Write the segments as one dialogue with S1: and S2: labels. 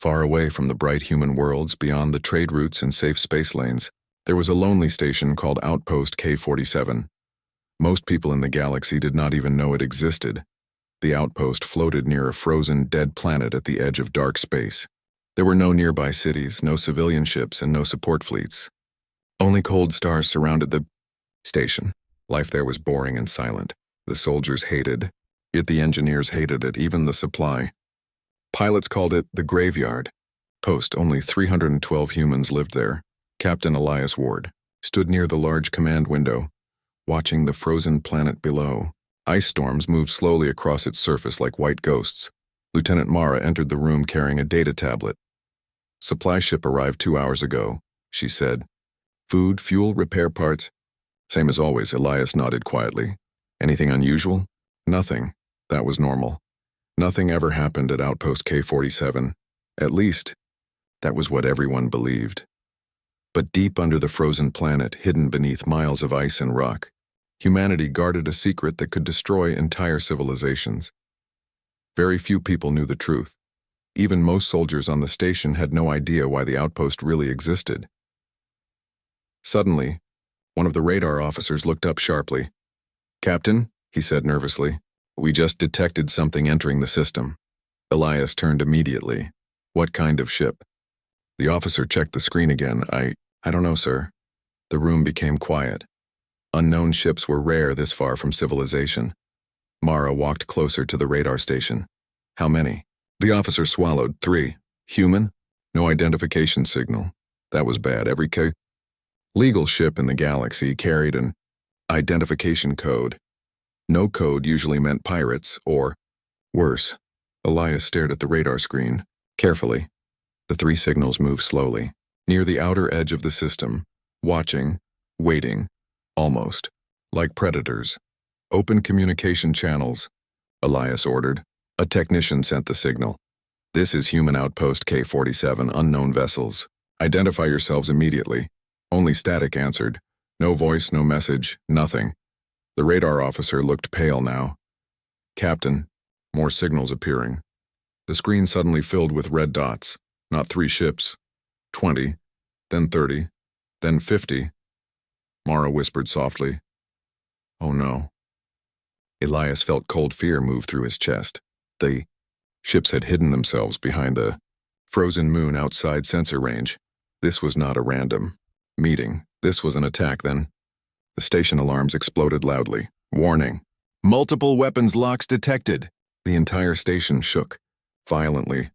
S1: Far away from the bright human worlds beyond the trade routes and safe space lanes, there was a lonely station called Outpost K-47. Most people in the galaxy did not even know it existed. The outpost floated near a frozen, dead planet at the edge of dark space. There were no nearby cities, no civilian ships, and no support fleets. Only cold stars surrounded the station. Life there was boring and silent. The soldiers hated it, the engineers hated it, even the supply. Pilots called it the graveyard. Only 312 humans lived there. Captain Elias Ward stood near the large command window, watching the frozen planet below. Ice storms moved slowly across its surface like white ghosts. Lieutenant Mara entered the room carrying a data tablet. "Supply ship arrived 2 hours ago," she said. "Food, fuel, repair parts." "Same as always," Elias nodded quietly. "Anything unusual?" "Nothing. That was normal. Nothing ever happened at Outpost K-47. At least, that was what everyone believed. But deep under the frozen planet, hidden beneath miles of ice and rock, humanity guarded a secret that could destroy entire civilizations. Very few people knew the truth. Even most soldiers on the station had no idea why the outpost really existed. Suddenly, one of the radar officers looked up sharply. "Captain," he said nervously, "we just detected something entering the system." Elias turned immediately. "What kind of ship?" The officer checked the screen again. I don't know, sir." The room became quiet. Unknown ships were rare this far from civilization. Mara walked closer to the radar station. "How many?" The officer swallowed. "3. Human? No identification signal. That was bad. Every legal ship in the galaxy carried an identification code. No code usually meant pirates, or worse." Elias stared at the radar screen. Carefully. The 3 signals moved slowly, near the outer edge of the system, watching, waiting, almost, like predators. "Open communication channels," Elias ordered. A technician sent the signal. "This is Human Outpost K-47, unknown vessels. Identify yourselves immediately." Only static answered. No voice, no message, nothing. The radar officer looked pale now. "Captain," more signals appearing. The screen suddenly filled with red dots. Not 3 ships. 20, then 30, then 50. Mara whispered softly. "Oh no." Elias felt cold fear move through his chest. The ships had hidden themselves behind the frozen moon outside sensor range. This was not a random meeting. This was an attack then. The station alarms exploded loudly. "Warning. Multiple weapons locks detected." The entire station shook violently.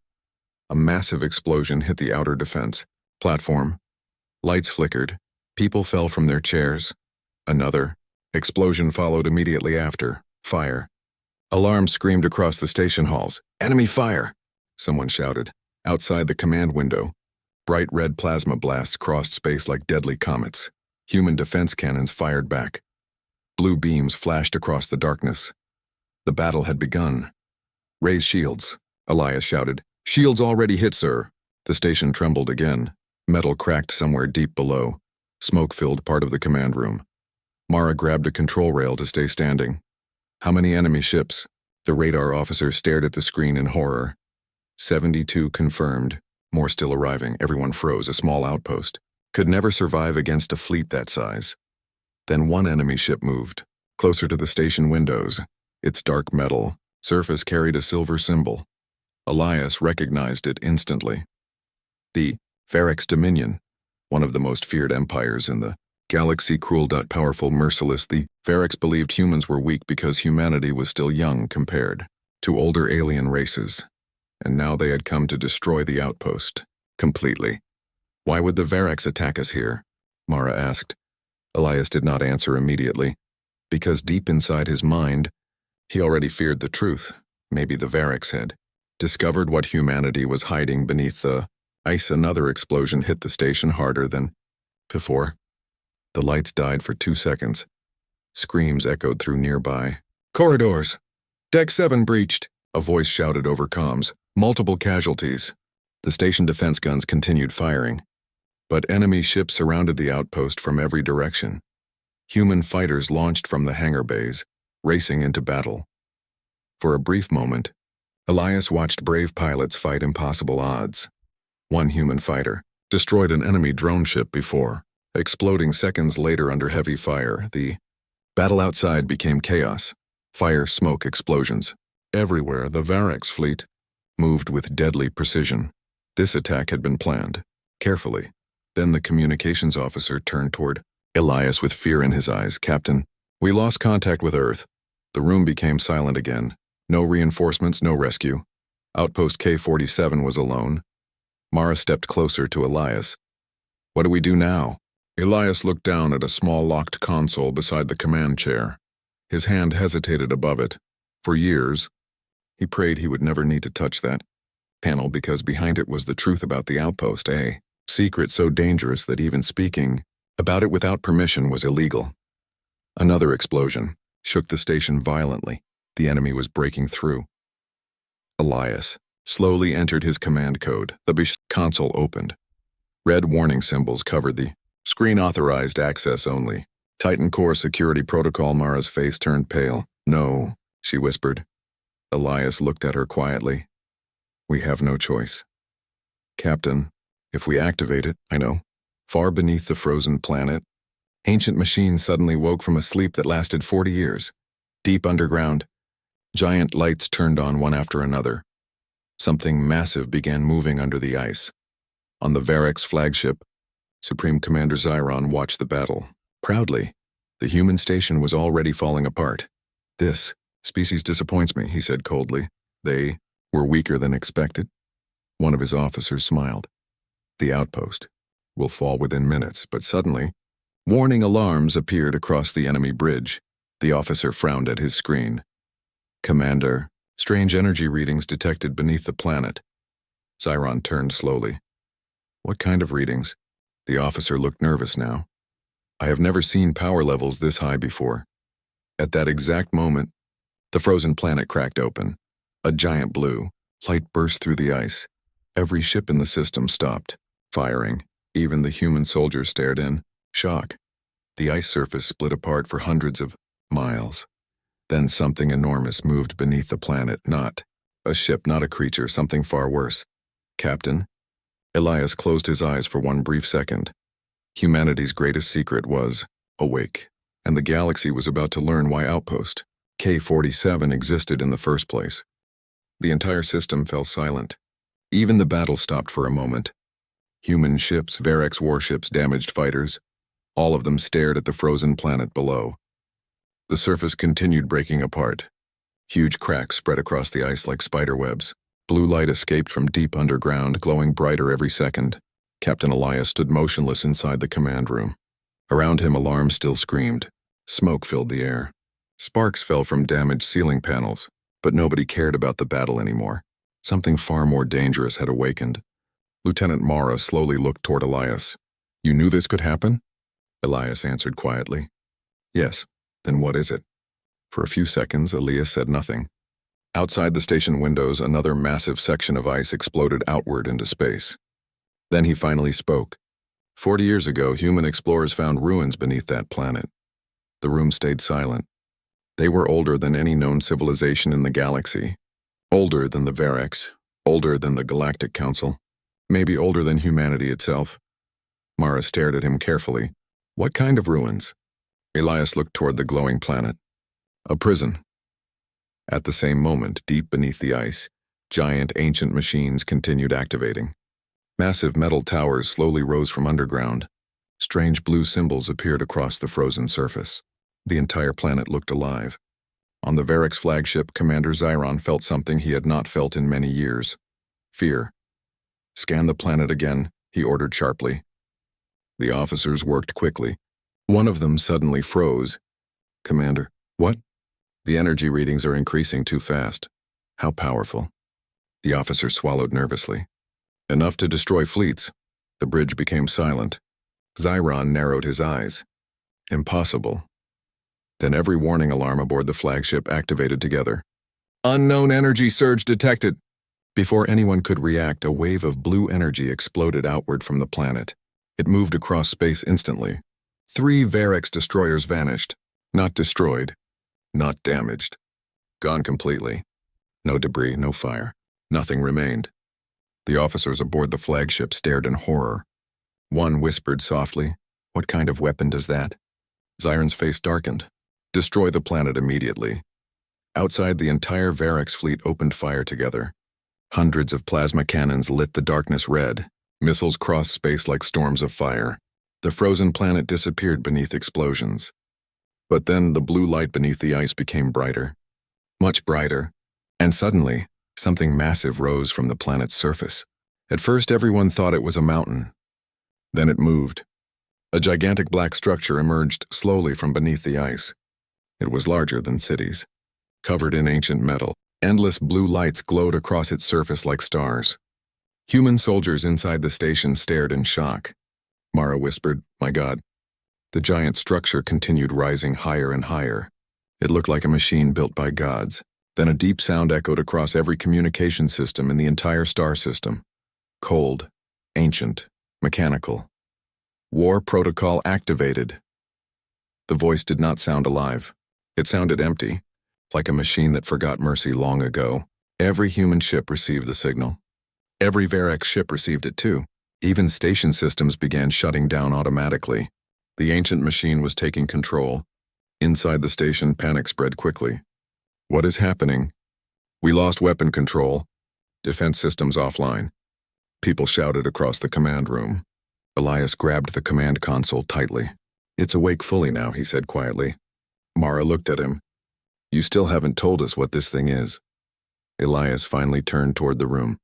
S1: A massive explosion hit the outer defense platform. Lights flickered. People fell from their chairs. Another explosion followed immediately after. Fire. Alarms screamed across the station halls. "Enemy fire!" someone shouted. Outside the command window, bright red plasma blasts crossed space like deadly comets. Human defense cannons fired back. Blue beams flashed across the darkness. The battle had begun. "Raise shields," Elias shouted. "Shields already hit, sir." The station trembled again. Metal cracked somewhere deep below. Smoke filled part of the command room. Mara grabbed a control rail to stay standing. "How many enemy ships?" The radar officer stared at the screen in horror. 72 confirmed. More still arriving. Everyone froze. A small outpost could never survive against a fleet that size. Then one enemy ship moved, closer to the station windows. Its dark metal surface carried a silver symbol. Elias recognized it instantly. The Ferex Dominion, one of the most feared empires in the galaxy. Cruel, powerful, merciless. The Ferex believed humans were weak because humanity was still young compared to older alien races. And now they had come to destroy the outpost completely. "Why would the Ferex attack us here?" Mara asked. Elias did not answer immediately. Because deep inside his mind, he already feared the truth. Maybe the Ferex had discovered what humanity was hiding beneath the ice. Another explosion hit the station harder than before. The lights died for 2 seconds. Screams echoed through nearby corridors. "Deck 7 breached," a voice shouted over comms. "Multiple casualties." The station defense guns continued firing. But enemy ships surrounded the outpost from every direction. Human fighters launched from the hangar bays, racing into battle. For a brief moment, Elias watched brave pilots fight impossible odds. One human fighter destroyed an enemy drone ship before, exploding seconds later under heavy fire. The battle outside became chaos. Fire, smoke, explosions. Everywhere, the Varex fleet moved with deadly precision. This attack had been planned, carefully. Then the communications officer turned toward Elias with fear in his eyes. "Captain, we lost contact with Earth." The room became silent again. No reinforcements, no rescue. Outpost K-47 was alone. Mara stepped closer to Elias. "What do we do now?" Elias looked down at a small locked console beside the command chair. His hand hesitated above it. For years, he prayed he would never need to touch that panel because behind it was the truth about the outpost, a secret so dangerous that even speaking about it without permission was illegal. Another explosion shook the station violently. The enemy was breaking through. Elias slowly entered his command code. The console opened. Red warning symbols covered the screen. Authorized access only. Titan Core security protocol. Mara's face turned pale. "No," she whispered. Elias looked at her quietly. "We have no choice." "Captain, if we activate it, I know." Far beneath the frozen planet, ancient machines suddenly woke from a sleep that lasted 40 years. Deep underground, giant lights turned on one after another. Something massive began moving under the ice. On the Varex flagship, Supreme Commander Zyron watched the battle. Proudly, the human station was already falling apart. "This species disappoints me," he said coldly. "They were weaker than expected." One of his officers smiled. "The outpost will fall within minutes," but suddenly, warning alarms appeared across the enemy bridge. The officer frowned at his screen. "Commander, strange energy readings detected beneath the planet." Zyron turned slowly. "What kind of readings?" The officer looked nervous now. "I have never seen power levels this high before." At that exact moment, the frozen planet cracked open. A giant blue light burst through the ice. Every ship in the system stopped firing. Even the human soldiers stared in shock. The ice surface split apart for hundreds of miles. Then something enormous moved beneath the planet. Not a ship, not a creature, something far worse. "Captain?" Elias closed his eyes for one brief second. Humanity's greatest secret was awake, and the galaxy was about to learn why Outpost K-47 existed in the first place. The entire system fell silent. Even the battle stopped for a moment. Human ships, Varex warships, damaged fighters, all of them stared at the frozen planet below. The surface continued breaking apart. Huge cracks spread across the ice like spider webs. Blue light escaped from deep underground, glowing brighter every second. Captain Elias stood motionless inside the command room. Around him, alarms still screamed. Smoke filled the air. Sparks fell from damaged ceiling panels, but nobody cared about the battle anymore. Something far more dangerous had awakened. Lieutenant Mara slowly looked toward Elias. "You knew this could happen?" Elias answered quietly. "Yes. Then what is it?" For a few seconds, Elias said nothing. Outside the station windows, another massive section of ice exploded outward into space. Then he finally spoke. 40 years ago, human explorers found ruins beneath that planet. The room stayed silent. They were older than any known civilization in the galaxy. Older than the Varex. Older than the Galactic Council. Maybe older than humanity itself. Mara stared at him carefully. "What kind of ruins?" Elias looked toward the glowing planet. "A prison." At the same moment, deep beneath the ice, giant ancient machines continued activating. Massive metal towers slowly rose from underground. Strange blue symbols appeared across the frozen surface. The entire planet looked alive. On the Varex flagship, Commander Zyron felt something he had not felt in many years. Fear. "Scan the planet again," he ordered sharply. The officers worked quickly. One of them suddenly froze. "Commander, what?" "The energy readings are increasing too fast." "How powerful?" The officer swallowed nervously. "Enough to destroy fleets." The bridge became silent. Zyron narrowed his eyes. "Impossible." Then every warning alarm aboard the flagship activated together. "Unknown energy surge detected." Before anyone could react, a wave of blue energy exploded outward from the planet. It moved across space instantly. 3 Varex destroyers vanished. Not destroyed. Not damaged. Gone completely. No debris, no fire. Nothing remained. The officers aboard the flagship stared in horror. One whispered softly, "What kind of weapon does that?" Zyron's face darkened. "Destroy the planet immediately." Outside, the entire Varex fleet opened fire together. Hundreds of plasma cannons lit the darkness red. Missiles crossed space like storms of fire. The frozen planet disappeared beneath explosions. But then the blue light beneath the ice became brighter. Much brighter. And suddenly, something massive rose from the planet's surface. At first, everyone thought it was a mountain. Then it moved. A gigantic black structure emerged slowly from beneath the ice. It was larger than cities. Covered in ancient metal, endless blue lights glowed across its surface like stars. Human soldiers inside the station stared in shock. Mara whispered, "My God." The giant structure continued rising higher and higher. It looked like a machine built by gods. Then a deep sound echoed across every communication system in the entire star system. Cold, ancient, mechanical. War protocol activated. The voice did not sound alive. It sounded empty, like a machine that forgot mercy long ago. Every human ship received the signal. Every Varex ship received it too. Even station systems began shutting down automatically. The ancient machine was taking control. Inside the station, panic spread quickly. "What is happening?" "We lost weapon control. Defense systems offline." People shouted across the command room. Elias grabbed the command console tightly. "It's awake fully now," he said quietly. Mara looked at him. "You still haven't told us what this thing is." Elias finally turned toward the room.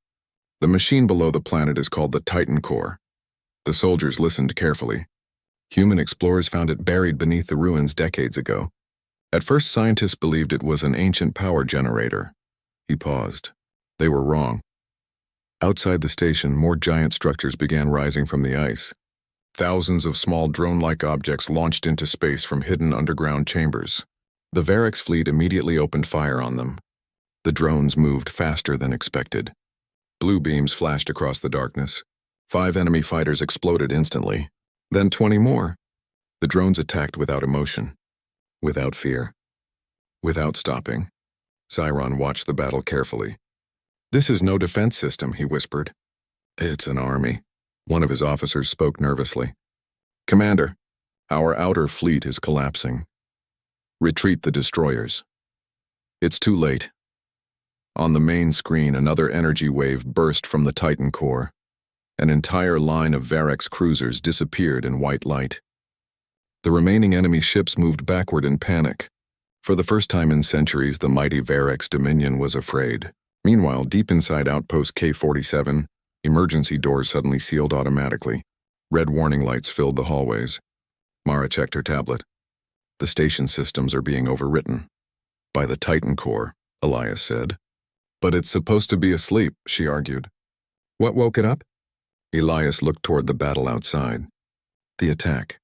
S1: "The machine below the planet is called the Titan Core." The soldiers listened carefully. Human explorers found it buried beneath the ruins decades ago. At first, scientists believed it was an ancient power generator. He paused. They were wrong. Outside the station, more giant structures began rising from the ice. Thousands of small drone-like objects launched into space from hidden underground chambers. The Varex fleet immediately opened fire on them. The drones moved faster than expected. Blue beams flashed across the darkness. 5 enemy fighters exploded instantly. Then 20 more. The drones attacked without emotion, without fear, without stopping. Zyron watched the battle carefully. "This is no defense system," he whispered. "It's an army." One of his officers spoke nervously. "Commander, our outer fleet is collapsing. Retreat the destroyers." It's too late. On the main screen, another energy wave burst from the Titan core. An entire line of Varex cruisers disappeared in white light. The remaining enemy ships moved backward in panic. For the first time in centuries, the mighty Varex Dominion was afraid. Meanwhile, deep inside Outpost K-47, emergency doors suddenly sealed automatically. Red warning lights filled the hallways. Mara checked her tablet. "The station systems are being overwritten." "By the Titan core," Elias said. "But it's supposed to be asleep," she argued. "What woke it up?" Elias looked toward the battle outside. The attack.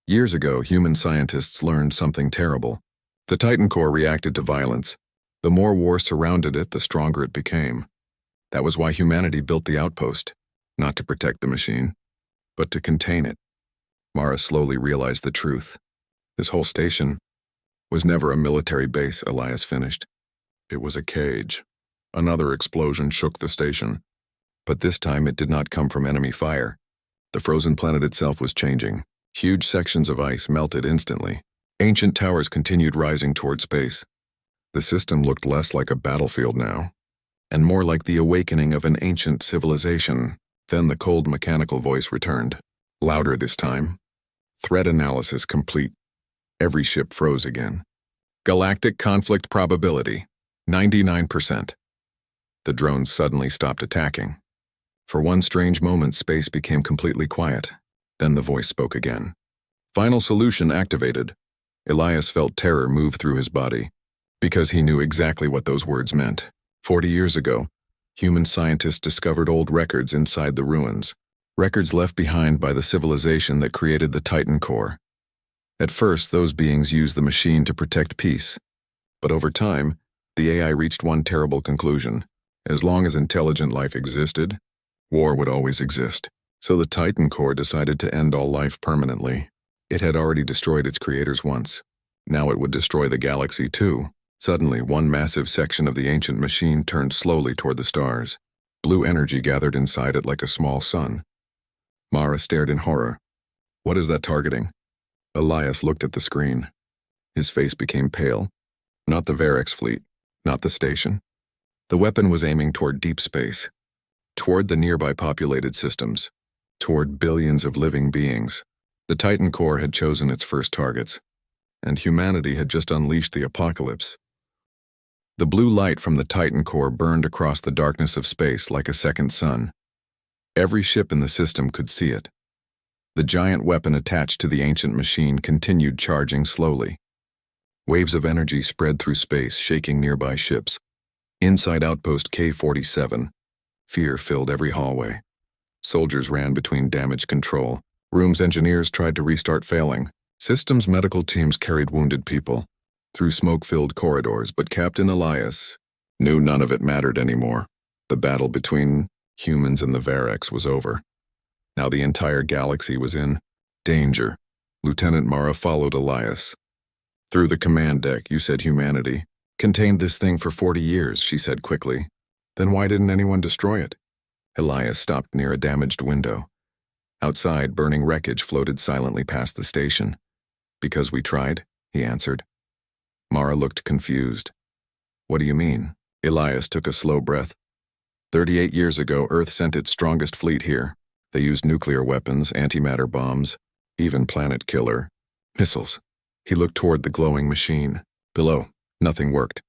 S1: Years ago, human scientists learned something terrible. The Titan core reacted to violence. The more war surrounded it, the stronger it became. That was why humanity built the Outpost, not to protect the machine, but to contain it. Mara slowly realized the truth. This whole station was never a military base, Elias finished. It was a cage. Another explosion shook the station. But this time it did not come from enemy fire. The frozen planet itself was changing. Huge sections of ice melted instantly. Ancient towers continued rising toward space. The system looked less like a battlefield now, and more like the awakening of an ancient civilization. Then the cold mechanical voice returned, louder this time. "Threat analysis complete." Every ship froze again. "Galactic conflict probability, 99%. The drones suddenly stopped attacking. For one strange moment, space became completely quiet. Then the voice spoke again. "Final solution activated." Elias felt terror move through his body, because he knew exactly what those words meant. 40 years ago, human scientists discovered old records inside the ruins, records left behind by the civilization that created the Titan core. At first, those beings used the machine to protect peace. But over time, the AI reached one terrible conclusion. As long as intelligent life existed, war would always exist. So the Titan core decided to end all life permanently. It had already destroyed its creators once. Now it would destroy the galaxy too. Suddenly, one massive section of the ancient machine turned slowly toward the stars. Blue energy gathered inside it like a small sun. Mara stared in horror. What is that targeting? Elias looked at the screen. His face became pale. Not the Varex fleet, not the station. The weapon was aiming toward deep space, toward the nearby populated systems, toward billions of living beings. The Titan core had chosen its first targets, and humanity had just unleashed the apocalypse. The blue light from the Titan core burned across the darkness of space like a second sun. Every ship in the system could see it. The giant weapon attached to the ancient machine continued charging slowly. Waves of energy spread through space, shaking nearby ships. Inside Outpost K-47, fear filled every hallway. Soldiers ran between damage control rooms. Engineers tried to restart, failing. Systems medical teams carried wounded people through smoke-filled corridors, but Captain Elias knew none of it mattered anymore. The battle between humans and the Varex was over. Now the entire galaxy was in danger. Lieutenant Mara followed Elias. Through the command deck, you said humanity contained this thing for 40 years, she said quickly. Then why didn't anyone destroy it? Elias stopped near a damaged window. Outside, burning wreckage floated silently past the station. Because we tried, he answered. Mara looked confused. What do you mean? Elias took a slow breath. 38 years ago, Earth sent its strongest fleet here. They used nuclear weapons, antimatter bombs, even planet killer missiles. He looked toward the glowing machine. Below, nothing worked.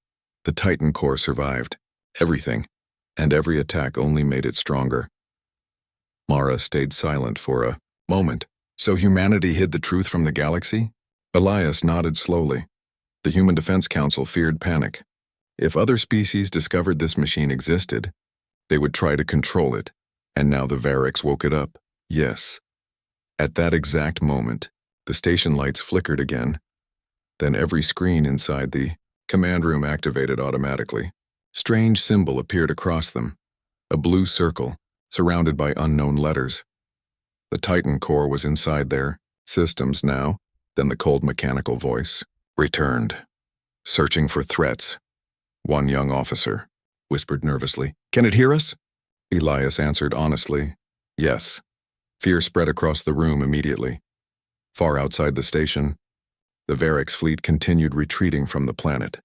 S1: The Titan core survived. Everything. And every attack only made it stronger. Mara stayed silent for a moment. So humanity hid the truth from the galaxy? Elias nodded slowly. The Human Defense Council feared panic. If other species discovered this machine existed, they would try to control it. And now the Varex woke it up. Yes. At that exact moment, the station lights flickered again. Then every screen inside the command room activated automatically. Strange symbol appeared across them. A blue circle, surrounded by unknown letters. The Titan core was inside their systems now. Then the cold mechanical voice returned. Searching for threats. One young officer whispered nervously. Can it hear us? Elias answered honestly. Yes. Fear spread across the room immediately. Far outside the station, the Varex fleet continued retreating from the planet.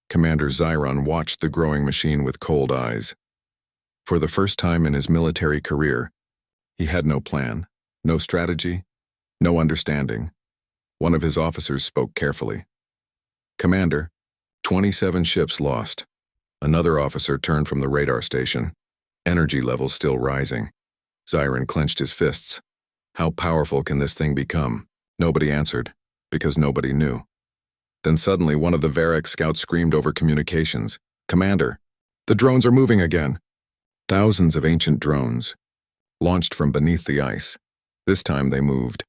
S1: Commander Zyron watched the growing machine with cold eyes. For the first time in his military career, he had no plan, no strategy, no understanding. One of his officers spoke carefully. Commander, 27 ships lost. Another officer turned from the radar station. Energy levels still rising. Zyron clenched his fists. How powerful can this thing become? Nobody answered, because nobody knew. Then suddenly one of the Varex scouts screamed over communications. Commander, the drones are moving again. Thousands of ancient drones, launched from beneath the ice. This time they moved.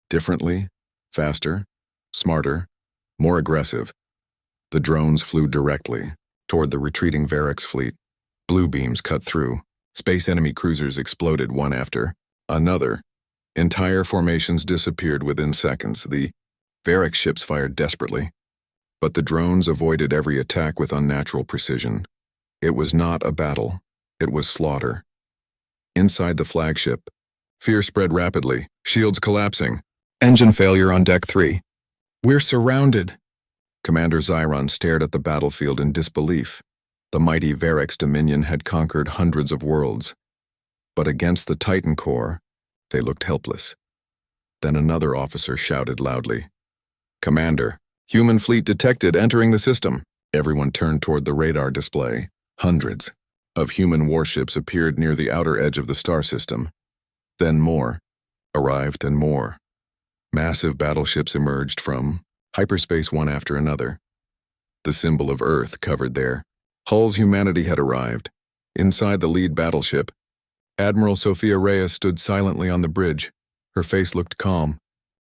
S1: Differently, faster, smarter, more aggressive. The drones flew directly toward the retreating Varex fleet. Blue beams cut through. Space enemy cruisers exploded one after another. Entire formations disappeared within seconds. The Varex ships fired desperately, but the drones avoided every attack with unnatural precision. It was not a battle. It was slaughter. Inside the flagship, fear spread rapidly, shields collapsing. Engine failure on Deck 3. We're surrounded. Commander Zyron stared at the battlefield in disbelief. The mighty Varex Dominion had conquered hundreds of worlds. But against the Titan core, they looked helpless. Then another officer shouted loudly. Commander, human fleet detected entering the system. Everyone turned toward the radar display. Hundreds of human warships appeared near the outer edge of the star system. Then more arrived and more. Massive battleships emerged from hyperspace one after another. The symbol of Earth covered their hulls. Humanity had arrived. Inside the lead battleship, Admiral Sophia Reyes stood silently on the bridge. Her face looked calm,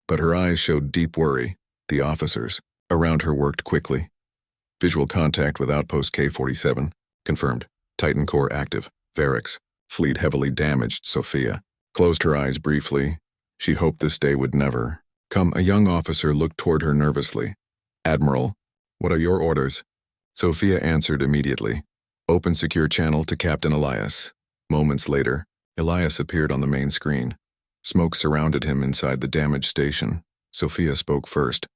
S1: but her eyes showed deep worry. The officers around her worked quickly. Visual contact with Outpost K-47. Confirmed. Titan core active. Varex. Fleet heavily damaged. Sophia closed her eyes briefly. She hoped this day would never come. A young officer looked toward her nervously. Admiral, what are your orders? Sophia answered immediately. Open secure channel to Captain Elias. Moments later, Elias appeared on the main screen. Smoke surrounded him inside the damaged station. Sophia spoke first.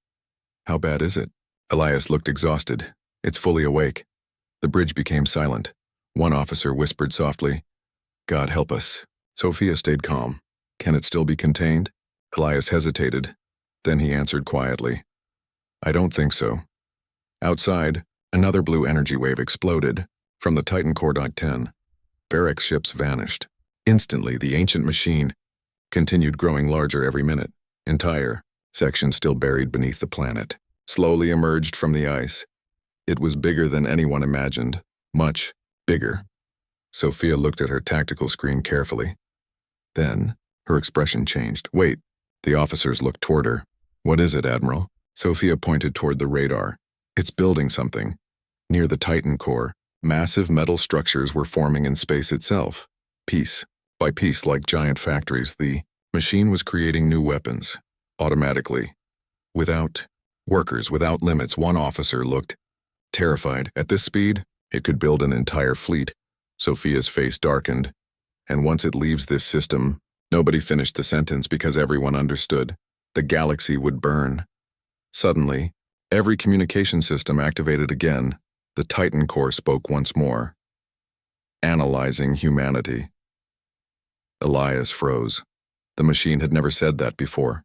S1: How bad is it? Elias looked exhausted. It's fully awake. The bridge became silent. One officer whispered softly, God help us. Sophia stayed calm. Can it still be contained? Elias hesitated. Then he answered quietly, I don't think so. Outside, another blue energy wave exploded from the Titan Core. 10. Barracks ships vanished. Instantly, the ancient machine continued growing larger every minute. Entire section still buried beneath the planet slowly emerged from the ice. It was bigger than anyone imagined. Much bigger. Sophia looked at her tactical screen carefully. Then, her expression changed. Wait. The officers looked toward her. What is it, Admiral? Sophia pointed toward the radar. It's building something. Near the Titan Core, massive metal structures were forming in space itself. Piece by piece, like giant factories, the machine was creating new weapons. Automatically. Without workers, without limits. One officer looked terrified. At this speed, it could build an entire fleet. Sophia's face darkened. And once it leaves this system, nobody finished the sentence because everyone understood. The galaxy would burn. Suddenly, every communication system activated again. The Titan Core spoke once more. Analyzing humanity. Elias froze. The machine had never said that before.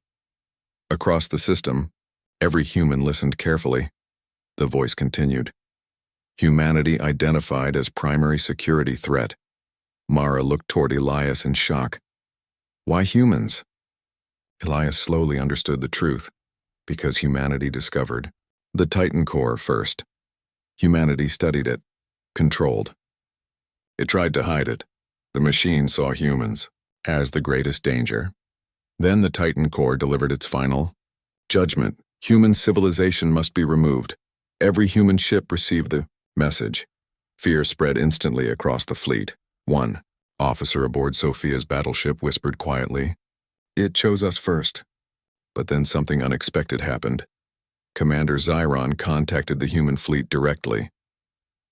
S1: Across the system, every human listened carefully. The voice continued. Humanity identified as primary security threat. Mara looked toward Elias in shock. Why humans? Elias slowly understood the truth. Because humanity discovered the Titan Core first. Humanity studied it, controlled. It tried to hide it. The machine saw humans as the greatest danger. Then the Titan Core delivered its final judgment. Human civilization must be removed. Every human ship received the message. Fear spread instantly across the fleet. One officer aboard Sophia's battleship whispered quietly, It chose us first. But then something unexpected happened. Commander Zyron contacted the human fleet directly.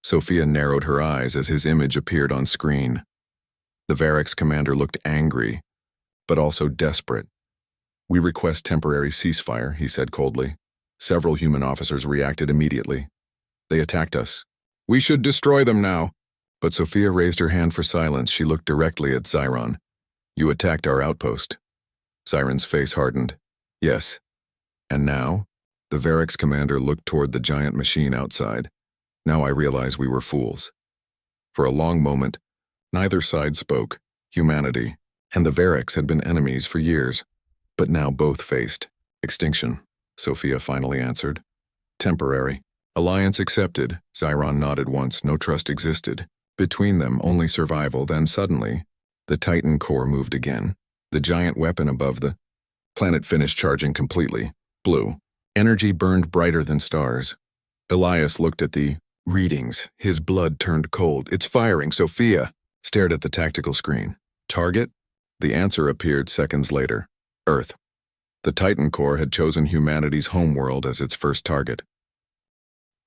S1: Sophia narrowed her eyes as his image appeared on screen. The Varix commander looked angry, but also desperate. We request temporary ceasefire, he said coldly. Several human officers reacted immediately. They attacked us. We should destroy them now. But Sophia raised her hand for silence. She looked directly at Zyron. You attacked our outpost. Zyron's face hardened. Yes. And now? The Varix commander looked toward the giant machine outside. Now I realize we were fools. For a long moment, neither side spoke. Humanity and the Varix had been enemies for years. But now both faced extinction. Sophia finally answered. Temporary. Alliance accepted. Zyron nodded once. No trust existed. Between them, only survival. Then suddenly, the Titan Core moved again. The giant weapon above the planet finished charging completely. Blue. Energy burned brighter than stars. Elias looked at the readings. His blood turned cold. It's firing. Sophia stared at the tactical screen. Target? The answer appeared seconds later. Earth. The Titan Core had chosen humanity's homeworld as its first target.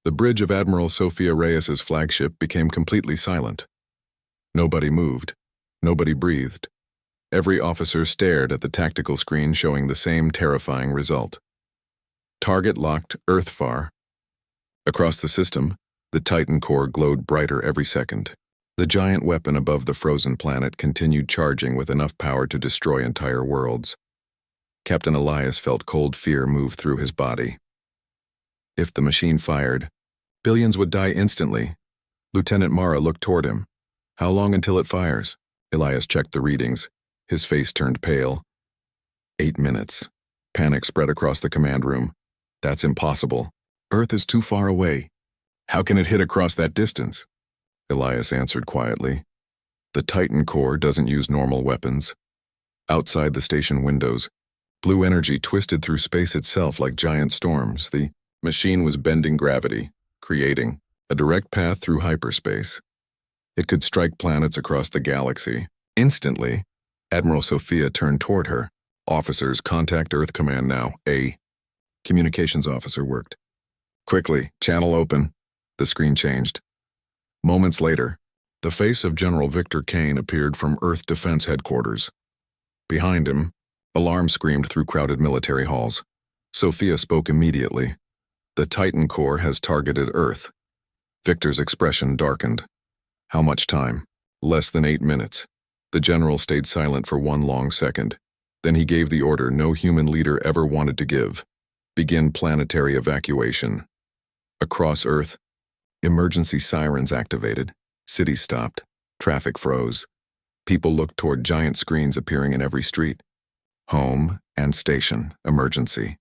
S1: The bridge of Admiral Sophia Reyes's flagship became completely silent. Nobody moved. Nobody breathed. Every officer stared at the tactical screen showing the same terrifying result. Target locked, Earth far. Across the system, the Titan Core glowed brighter every second. The giant weapon above the frozen planet continued charging with enough power to destroy entire worlds. Captain Elias felt cold fear move through his body. If the machine fired, billions would die instantly. Lieutenant Mara looked toward him. How long until it fires? Elias checked the readings. His face turned pale. 8 minutes. Panic spread across the command room. That's impossible. Earth is too far away. How can it hit across that distance? Elias answered quietly. The Titan Core doesn't use normal weapons. Outside the station windows, blue energy twisted through space itself like giant storms. The machine was bending gravity, creating a direct path through hyperspace. It could strike planets across the galaxy. Instantly, Admiral Sophia turned toward her. Officers, contact Earth Command now. A communications officer worked. Quickly, channel open. The screen changed. Moments later, the face of General Victor Kane appeared from Earth Defense Headquarters. Behind him, alarm screamed through crowded military halls. Sophia spoke immediately. "The Titan Corps has targeted Earth." Victor's expression darkened. "How much time?" "Less than 8 minutes." The general stayed silent for one long second. Then he gave the order no human leader ever wanted to give. "Begin planetary evacuation." Across Earth, emergency sirens activated. Cities stopped. Traffic froze. People looked toward giant screens appearing in every street. Home and station, emergency.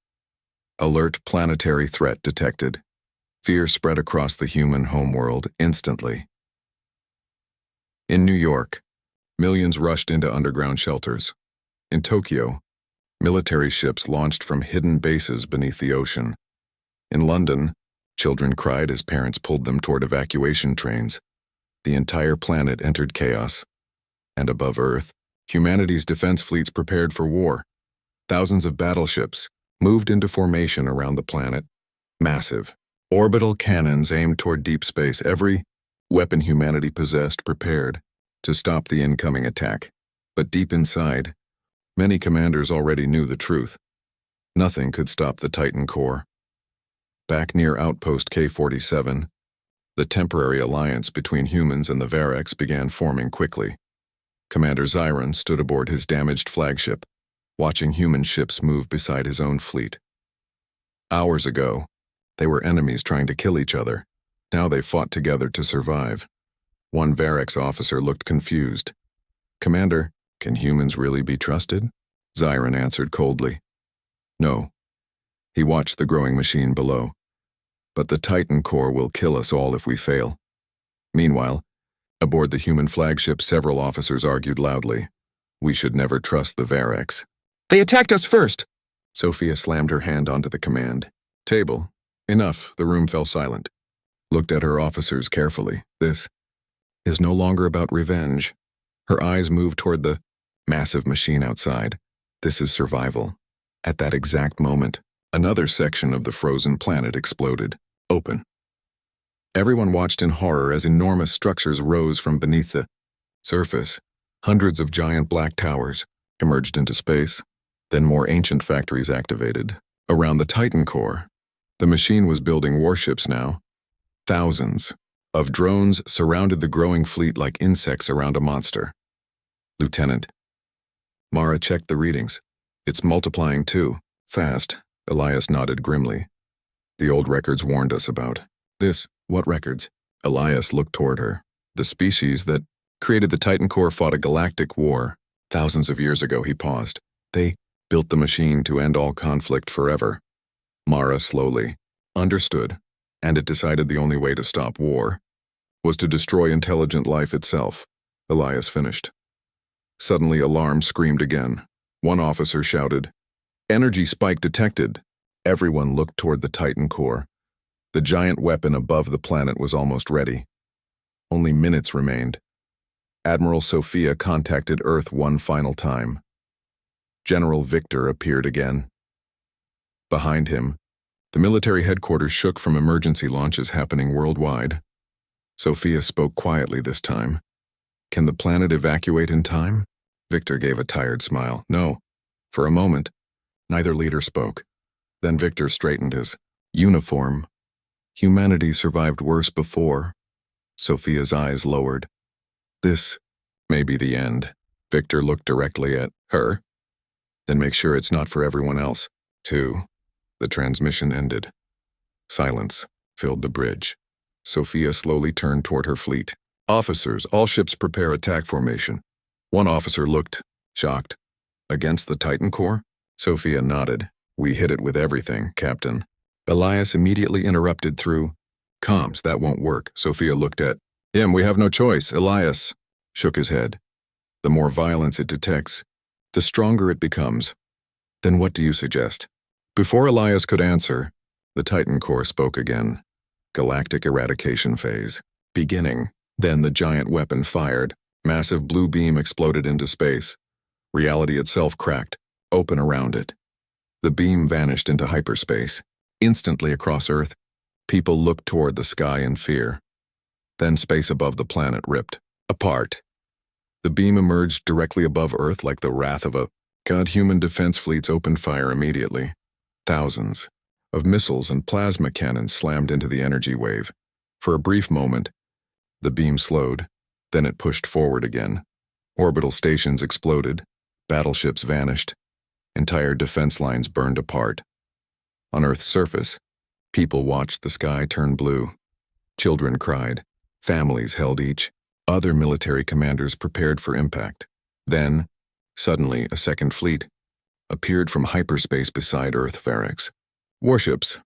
S1: Alert, planetary threat detected. Fear spread across the human homeworld instantly. In New York, millions rushed into underground shelters. In Tokyo, military ships launched from hidden bases beneath the ocean. In London, children cried as parents pulled them toward evacuation trains. The entire planet entered chaos. And above Earth, humanity's defense fleets prepared for war. Thousands of battleships moved into formation around the planet. Massive, orbital cannons aimed toward deep space, every weapon humanity possessed prepared to stop the incoming attack. But deep inside, many commanders already knew the truth. Nothing could stop the Titan Corps. Back near Outpost K-47, the temporary alliance between humans and the Varex began forming quickly. Commander Zyron stood aboard his damaged flagship, watching human ships move beside his own fleet. Hours ago, they were enemies trying to kill each other. Now they fought together to survive. One Varex officer looked confused. "Commander, can humans really be trusted?" Zyron answered coldly. "No." He watched the growing machine below. "But the Titan Corps will kill us all if we fail." Meanwhile, aboard the human flagship, several officers argued loudly. "We should never trust the Varex." "They attacked us first!" Sophia slammed her hand onto the command table. Enough. The room fell silent. Looked at her officers carefully. "This is no longer about revenge." Her eyes moved toward the massive machine outside. "This is survival." At that exact moment, another section of the frozen planet exploded. Open. Everyone watched in horror as enormous structures rose from beneath the surface. Hundreds of giant black towers emerged into space. Then more ancient factories activated. Around the Titan Core, the machine was building warships now. Thousands of drones surrounded the growing fleet like insects around a monster. "Lieutenant." Mara checked the readings. "It's multiplying too. Fast." Elias nodded grimly. "The old records warned us about this." "What records?" Elias looked toward her. "The species that created the Titan Core fought a galactic war. Thousands of years ago." He paused. "They built the machine to end all conflict forever." Mara slowly. "Understood. And it decided the only way to stop war was to destroy intelligent life itself." Elias finished. Suddenly, alarm screamed again. One officer shouted, "Energy spike detected." Everyone looked toward the Titan Core. The giant weapon above the planet was almost ready. Only minutes remained. Admiral Sophia contacted Earth one final time. General Victor appeared again. Behind him, the military headquarters shook from emergency launches happening worldwide. Sophia spoke quietly this time. "Can the planet evacuate in time?" Victor gave a tired smile. "No." For a moment, neither leader spoke. Then Victor straightened his uniform. "Humanity survived worse before." Sophia's eyes lowered. "This may be the end." Victor looked directly at her. "Then make sure it's not for everyone else, too." The transmission ended. Silence filled the bridge. Sophia slowly turned toward her fleet. "Officers, all ships prepare attack formation." One officer looked shocked. "Against the Titan Core?" Sophia nodded. "We hit it with everything, Captain." Elias immediately interrupted through comms. "That won't work." Sophia looked at him. "We have no choice." Elias shook his head. "The more violence it detects, the stronger it becomes." "Then what do you suggest?" Before Elias could answer, the Titan Core spoke again. "Galactic eradication phase. Beginning." Then the giant weapon fired. Massive blue beam exploded into space. Reality itself cracked, open around it. The beam vanished into hyperspace. Instantly across Earth, people looked toward the sky in fear. Then space above the planet ripped apart. The beam emerged directly above Earth like the wrath of a god. Human defense fleets opened fire immediately. Thousands of missiles and plasma cannons slammed into the energy wave. For a brief moment, the beam slowed, then it pushed forward again. Orbital stations exploded, battleships vanished, entire defense lines burned apart. On Earth's surface, people watched the sky turn blue. Children cried, families held each other. Military commanders prepared for impact. Then, suddenly, a second fleet appeared from hyperspace beside Earth. Varex warships.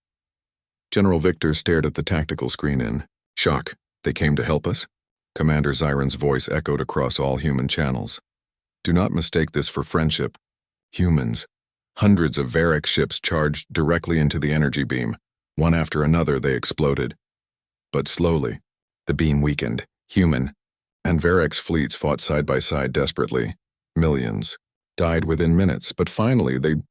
S1: General Victor stared at the tactical screen in shock. They came to help us? Commander Zyron's voice echoed across all human channels. Do not mistake this for friendship. Humans. Hundreds of Varex ships charged directly into the energy beam. One after another they exploded. But slowly, the beam weakened. Human and Varex fleets fought side by side desperately. Millions died within minutes, but finally the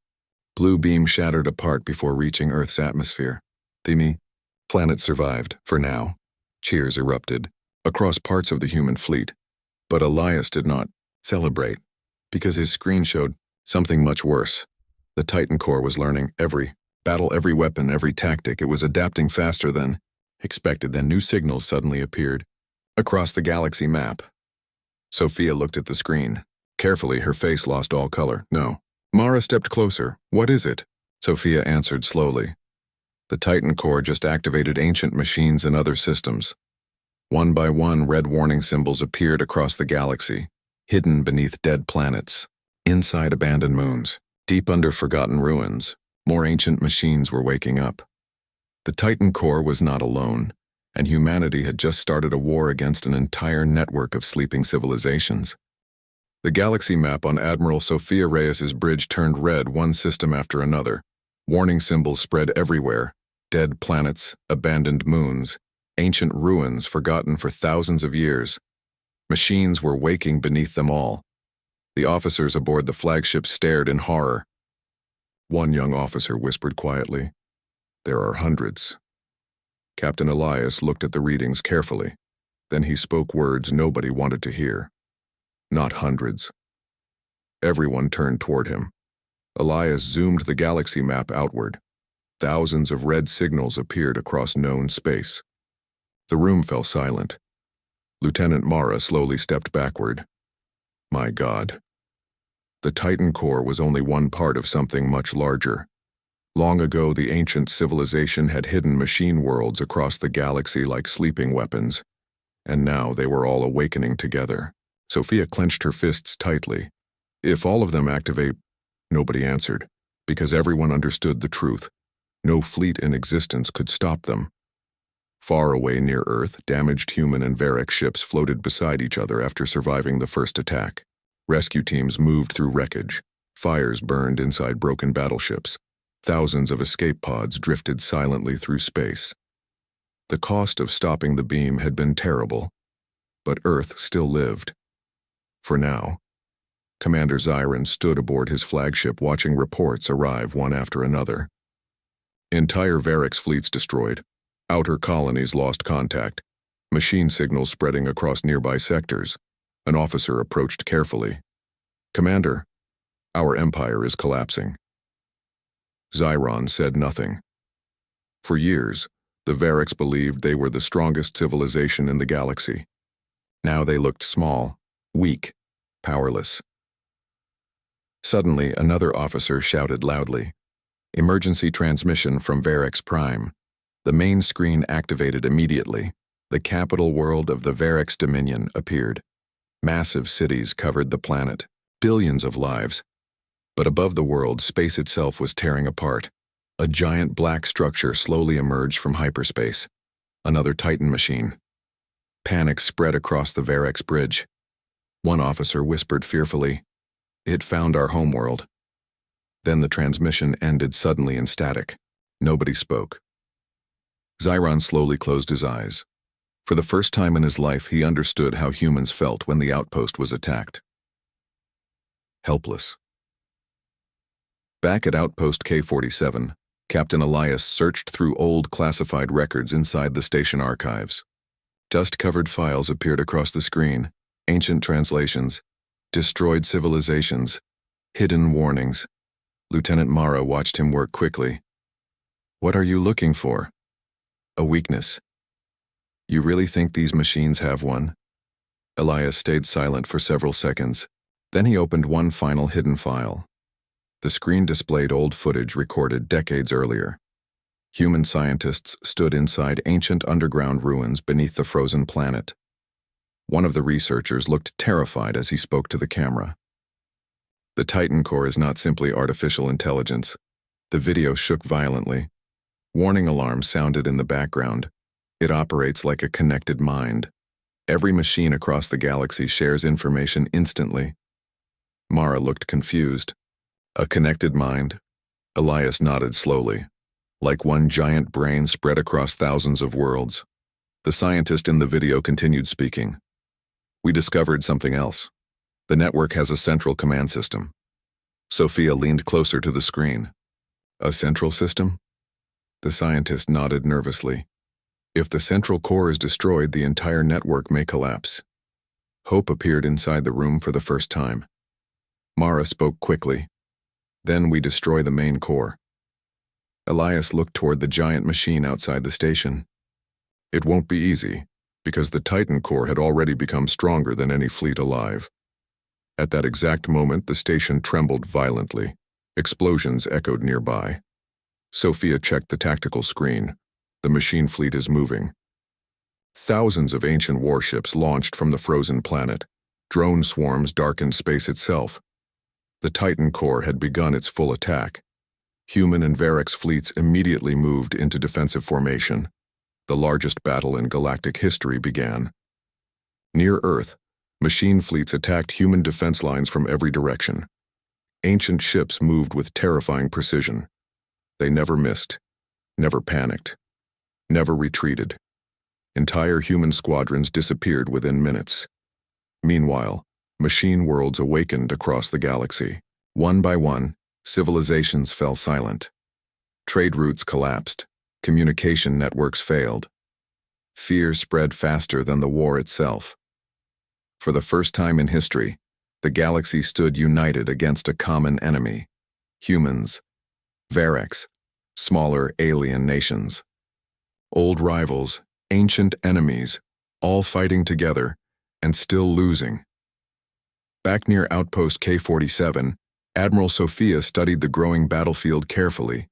S1: blue beam shattered apart before reaching Earth's atmosphere. The planet survived, for now. Cheers erupted across parts of the human fleet. But Elias did not celebrate, because his screen showed something much worse. The Titan Core was learning every battle, every weapon, every tactic. It was adapting faster than expected. Then new signals suddenly appeared across the galaxy map. Sophia looked at the screen. Carefully, her face lost all color. No. Mara stepped closer. What is it? Sophia answered slowly. The Titan Core just activated ancient machines and other systems. One by one, red warning symbols appeared across the galaxy, hidden beneath dead planets, inside abandoned moons, deep under forgotten ruins. More ancient machines were waking up. The Titan Core was not alone, and humanity had just started a war against an entire network of sleeping civilizations. The galaxy map on Admiral Sophia Reyes's bridge turned red, one system after another. Warning symbols spread everywhere. Dead planets, abandoned moons, ancient ruins forgotten for thousands of years. Machines were waking beneath them all. The officers aboard the flagship stared in horror. One young officer whispered quietly, "There are hundreds." Captain Elias looked at the readings carefully. Then he spoke words nobody wanted to hear. Not hundreds. Everyone turned toward him. Elias zoomed the galaxy map outward. Thousands of red signals appeared across known space. The room fell silent. Lieutenant Mara slowly stepped backward. My God. The Titan Core was only one part of something much larger. Long ago, the ancient civilization had hidden machine worlds across the galaxy like sleeping weapons, and now they were all awakening together. Sophia clenched her fists tightly. If all of them activate, nobody answered, because everyone understood the truth. No fleet in existence could stop them. Far away near Earth, damaged human and Varex ships floated beside each other after surviving the first attack. Rescue teams moved through wreckage. Fires burned inside broken battleships. Thousands of escape pods drifted silently through space. The cost of stopping the beam had been terrible, but Earth still lived. For now, Commander Zyron stood aboard his flagship watching reports arrive one after another. Entire Varex fleets destroyed. Outer colonies lost contact. Machine signals spreading across nearby sectors. An officer approached carefully. Commander, our empire is collapsing. Zyron said nothing. For years, the Varex believed they were the strongest civilization in the galaxy. Now they looked small, weak, powerless. Suddenly, another officer shouted loudly. Emergency transmission from Varex Prime. The main screen activated immediately. The capital world of the Varex Dominion appeared. Massive cities covered the planet, billions of lives. But above the world, space itself was tearing apart. A giant black structure slowly emerged from hyperspace. Another Titan machine. Panic spread across the Varex bridge. One officer whispered fearfully, "It found our homeworld." Then the transmission ended suddenly in static. Nobody spoke. Zyron slowly closed his eyes. For the first time in his life, he understood how humans felt when the outpost was attacked. Helpless. Back at Outpost K-47, Captain Elias searched through old classified records inside the station archives. Dust-covered files appeared across the screen, ancient translations, destroyed civilizations, hidden warnings. Lieutenant Mara watched him work quickly. What are you looking for? A weakness. You really think these machines have one? Elias stayed silent for several seconds. Then he opened one final hidden file. The screen displayed old footage recorded decades earlier. Human scientists stood inside ancient underground ruins beneath the frozen planet. One of the researchers looked terrified as he spoke to the camera. The Titan core is not simply artificial intelligence. The video shook violently. Warning alarms sounded in the background. It operates like a connected mind. Every machine across the galaxy shares information instantly. Mara looked confused. A connected mind? Elias nodded slowly. Like one giant brain spread across thousands of worlds. The scientist in the video continued speaking. We discovered something else. The network has a central command system. Sophia leaned closer to the screen. A central system? The scientist nodded nervously. If the central core is destroyed, the entire network may collapse. Hope appeared inside the room for the first time. Mara spoke quickly. Then we destroy the main core. Elias looked toward the giant machine outside the station. It won't be easy, because the Titan core had already become stronger than any fleet alive. At that exact moment, the station trembled violently. Explosions echoed nearby. Sophia checked the tactical screen. The machine fleet is moving. Thousands of ancient warships launched from the frozen planet. Drone swarms darkened space itself. The Titan core had begun its full attack. Human and Varix fleets immediately moved into defensive formation. The largest battle in galactic history began. Near Earth, machine fleets attacked human defense lines from every direction. Ancient ships moved with terrifying precision. They never missed, never panicked, never retreated. Entire human squadrons disappeared within minutes. Meanwhile, machine worlds awakened across the galaxy. One by one, civilizations fell silent. Trade routes collapsed. Communication networks failed. Fear spread faster than the war itself. For the first time in history, the galaxy stood united against a common enemy. Humans, Varix, smaller alien nations. Old rivals, ancient enemies, all fighting together and still losing. Back near Outpost K-47, Admiral Sophia studied the growing battlefield carefully.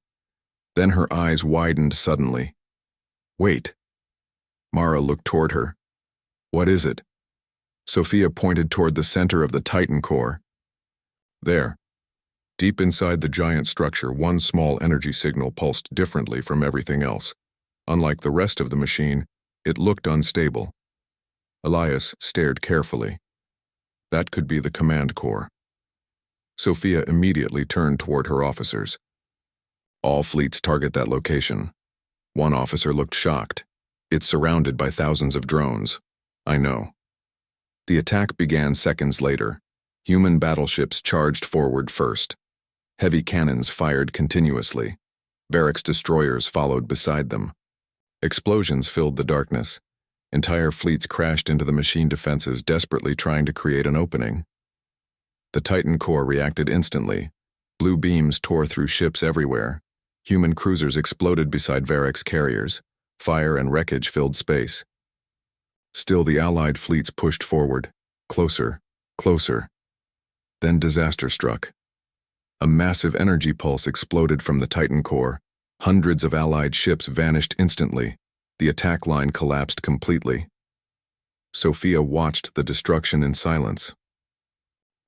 S1: Then her eyes widened suddenly. Wait. Mara looked toward her. What is it? Sophia pointed toward the center of the Titan core. There. Deep inside the giant structure, one small energy signal pulsed differently from everything else. Unlike the rest of the machine, it looked unstable. Elias stared carefully. That could be the command core. Sophia immediately turned toward her officers. All fleets target that location. One officer looked shocked. It's surrounded by thousands of drones. I know. The attack began seconds later. Human battleships charged forward first. Heavy cannons fired continuously. Varix destroyers followed beside them. Explosions filled the darkness. Entire fleets crashed into the machine defenses, desperately trying to create an opening. The Titan core reacted instantly. Blue beams tore through ships everywhere. Human cruisers exploded beside Varix carriers. Fire and wreckage filled space. Still, the Allied fleets pushed forward. Closer, closer. Then disaster struck. A massive energy pulse exploded from the Titan core. Hundreds of Allied ships vanished instantly. The attack line collapsed completely. Sophia watched the destruction in silence.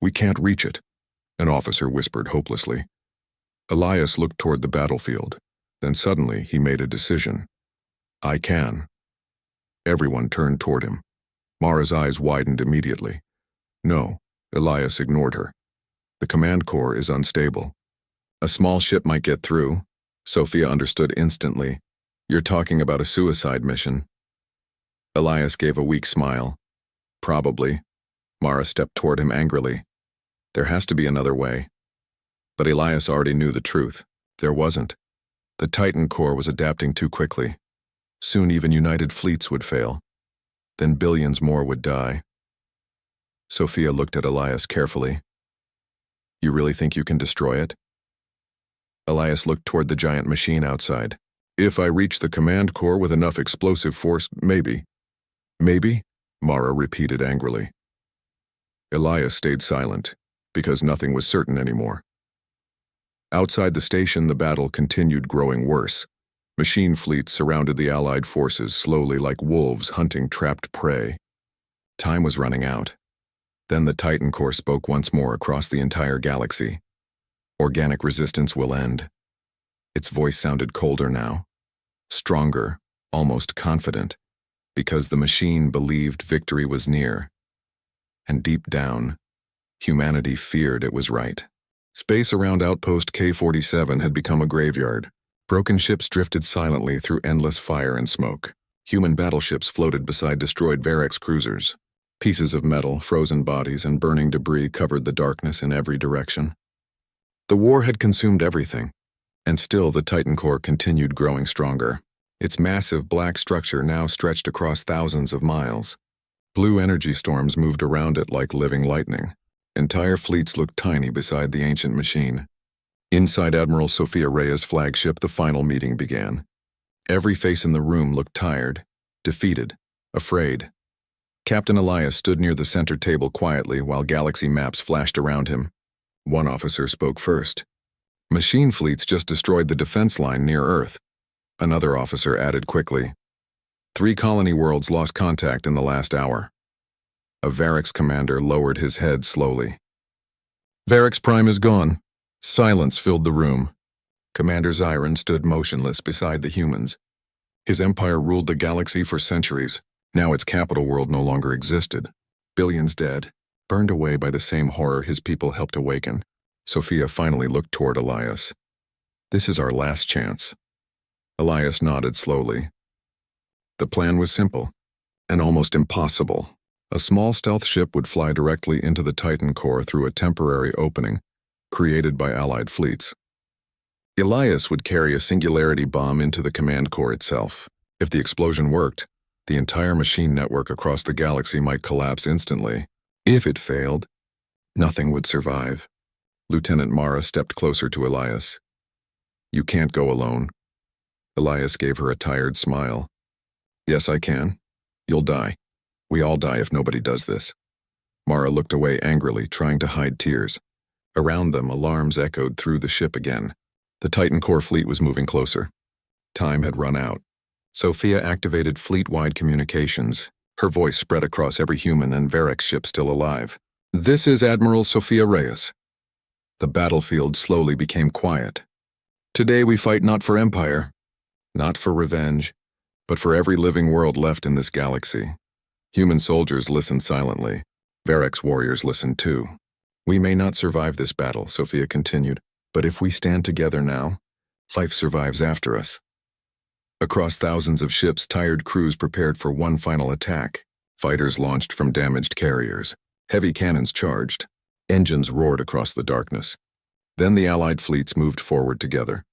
S1: We can't reach it, an officer whispered hopelessly. Elias looked toward the battlefield. Then suddenly he made a decision. I can. Everyone turned toward him. Mara's eyes widened immediately. No, Elias ignored her. The command core is unstable. A small ship might get through. Sophia understood instantly. You're talking about a suicide mission. Elias gave a weak smile. Probably. Mara stepped toward him angrily. There has to be another way. But Elias already knew the truth. There wasn't. The Titan core was adapting too quickly. Soon even united fleets would fail. then billions more would die. Sophia looked at Elias carefully. You really think you can destroy it? Elias looked toward the giant machine outside. If I reach the command core with enough explosive force, maybe. Maybe? Mara repeated angrily. Elias stayed silent, because nothing was certain anymore. Outside the station, the battle continued growing worse. Machine fleets surrounded the Allied forces slowly like wolves hunting trapped prey. Time was running out. Then the Titan core spoke once more across the entire galaxy. Organic resistance will end. Its voice sounded colder now, stronger, almost confident, because the machine believed victory was near. And deep down, humanity feared it was right. Space around Outpost K-47 had become a graveyard. Broken ships drifted silently through endless fire and smoke. Human battleships floated beside destroyed Varex cruisers. Pieces of metal, frozen bodies, and burning debris covered the darkness in every direction. The war had consumed everything, and still the Titan core continued growing stronger. Its massive black structure now stretched across thousands of miles. Blue energy storms moved around it like living lightning. Entire fleets looked tiny beside the ancient machine. Inside Admiral Sophia Reyes' flagship, the final meeting began. Every face in the room looked tired, defeated, afraid. Captain Elias stood near the center table quietly while galaxy maps flashed around him. One officer spoke first. Machine fleets just destroyed the defense line near Earth. Another officer added quickly. 3 colony worlds lost contact in the last hour. A Varex commander lowered his head slowly. Varex Prime is gone. Silence filled the room. Commander Zyron stood motionless beside the humans. His empire ruled the galaxy for centuries. Now its capital world no longer existed. Billions dead, burned away by the same horror his people helped awaken. Sophia finally looked toward Elias. This is our last chance. Elias nodded slowly. The plan was simple, and almost impossible. A small stealth ship would fly directly into the Titan core through a temporary opening created by Allied fleets. Elias would carry a singularity bomb into the command core itself. If the explosion worked, the entire machine network across the galaxy might collapse instantly. If it failed, nothing would survive. Lieutenant Mara stepped closer to Elias. You can't go alone. Elias gave her a tired smile. Yes, I can. You'll die. We all die if nobody does this. Mara looked away angrily, trying to hide tears. Around them, alarms echoed through the ship again. The Titan core fleet was moving closer. Time had run out. Sophia activated fleet-wide communications. Her voice spread across every human and Varex ship still alive. This is Admiral Sophia Reyes. The battlefield slowly became quiet. Today we fight not for empire, not for revenge, but for every living world left in this galaxy. Human soldiers listened silently. Varex warriors listened too. We may not survive this battle, Sophia continued, but if we stand together now, life survives after us. Across thousands of ships, tired crews prepared for one final attack. Fighters launched from damaged carriers. Heavy cannons charged. Engines roared across the darkness. Then the Allied fleets moved forward together.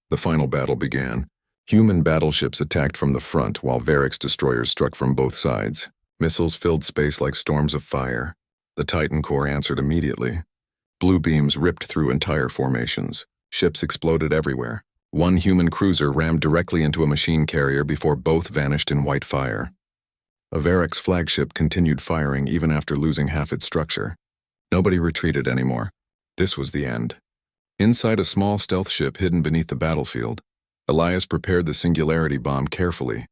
S1: The final battle began. Human battleships attacked from the front while Varex destroyers struck from both sides. Missiles filled space like storms of fire. The Titan core answered immediately. Blue beams ripped through entire formations. Ships exploded everywhere. One human cruiser rammed directly into a machine carrier before both vanished in white fire. A Varex flagship continued firing even after losing half its structure. Nobody retreated anymore. This was the end. Inside a small stealth ship hidden beneath the battlefield, Elias prepared the singularity bomb carefully.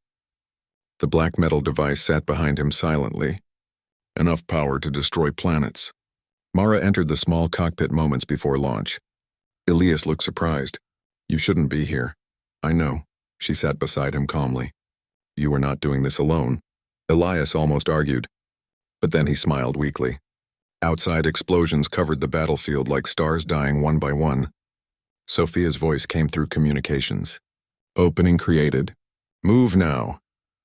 S1: The black metal device sat behind him silently. Enough power to destroy planets. Mara entered the small cockpit moments before launch. Elias looked surprised. You shouldn't be here. I know. She sat beside him calmly. You are not doing this alone. Elias almost argued. But then he smiled weakly. Outside, explosions covered the battlefield like stars dying one by one. Sophia's voice came through communications. Opening created. Move now.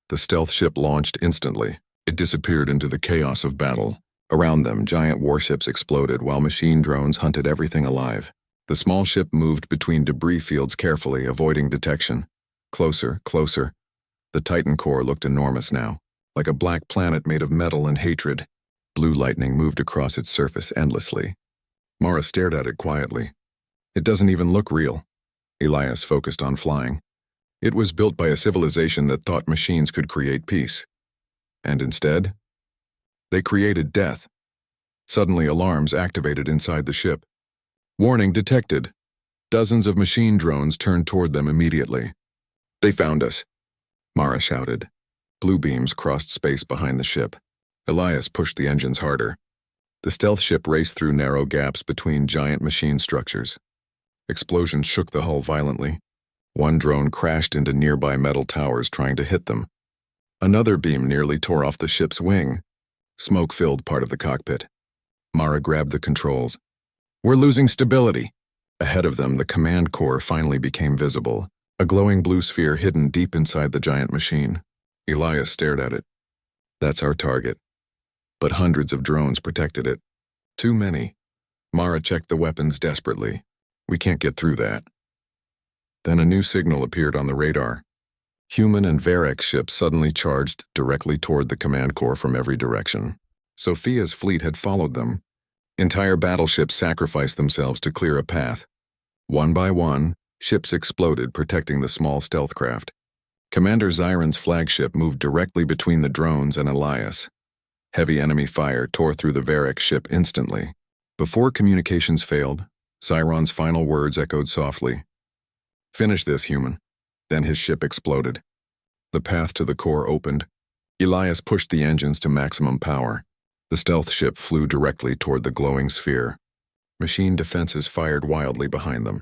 S1: The stealth ship launched instantly. It disappeared into the chaos of battle. Around them, giant warships exploded while machine drones hunted everything alive. The small ship moved between debris fields carefully, avoiding detection. Closer, closer. The Titan core looked enormous now. Like a black planet made of metal and hatred, blue lightning moved across its surface endlessly. Mara stared at it quietly. It doesn't even look real. Elias focused on flying. It was built by a civilization that thought machines could create peace. And instead, they created death. Suddenly, alarms activated inside the ship. Warning detected. Dozens of machine drones turned toward them immediately. They found us, Mara shouted. Blue beams crossed space behind the ship. Elias pushed the engines harder. The stealth ship raced through narrow gaps between giant machine structures. Explosions shook the hull violently. One drone crashed into nearby metal towers trying to hit them. Another beam nearly tore off the ship's wing. Smoke filled part of the cockpit. Mara grabbed the controls. We're losing stability. Ahead of them, the command core finally became visible, a glowing blue sphere hidden deep inside the giant machine. Elias stared at it. That's our target. But hundreds of drones protected it. Too many. Mara checked the weapons desperately. We can't get through that. Then a new signal appeared on the radar. Human and Varek ships suddenly charged directly toward the command core from every direction. Sophia's fleet had followed them. Entire battleships sacrificed themselves to clear a path. One by one, ships exploded, protecting the small stealth craft. Commander Zyron's flagship moved directly between the drones and Elias. Heavy enemy fire tore through the Varek ship instantly. Before communications failed, Zyron's final words echoed softly. Finish this, human. Then his ship exploded. The path to the core opened. Elias pushed the engines to maximum power. The stealth ship flew directly toward the glowing sphere. Machine defenses fired wildly behind them.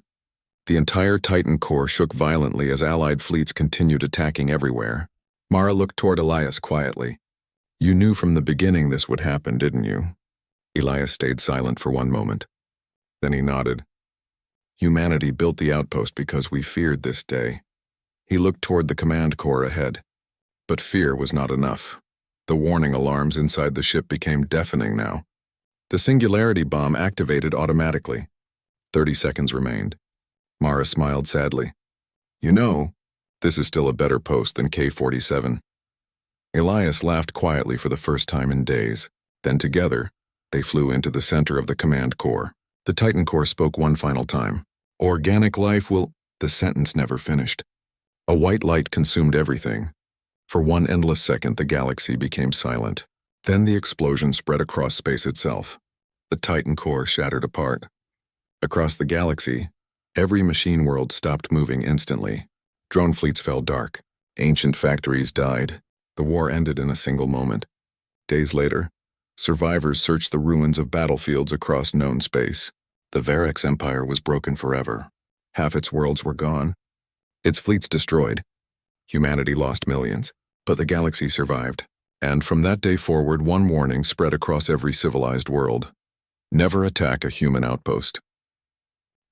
S1: The entire Titan core shook violently as Allied fleets continued attacking everywhere. Mara looked toward Elias quietly. You knew from the beginning this would happen, didn't you? Elias stayed silent for one moment. Then he nodded. Humanity built the outpost because we feared this day. He looked toward the command core ahead. But fear was not enough. The warning alarms inside the ship became deafening now. The singularity bomb activated automatically. 30 seconds remained. Mara smiled sadly. You know, this is still a better post than K-47. Elias laughed quietly for the first time in days. Then together, they flew into the center of the command core. The Titan core spoke one final time. Organic life will... The sentence never finished. A white light consumed everything. For one endless second, the galaxy became silent. Then the explosion spread across space itself. The Titan core shattered apart. Across the galaxy, every machine world stopped moving instantly. Drone fleets fell dark. Ancient factories died. The war ended in a single moment. Days later, survivors searched the ruins of battlefields across known space. The Varek's empire was broken forever. Half its worlds were gone. Its fleets destroyed. Humanity lost millions, but the galaxy survived. And from that day forward, one warning spread across every civilized world. Never attack a human outpost.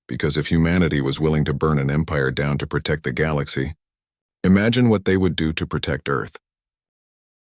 S1: Because if humanity was willing to burn an empire down to protect the galaxy, imagine what they would do to protect Earth.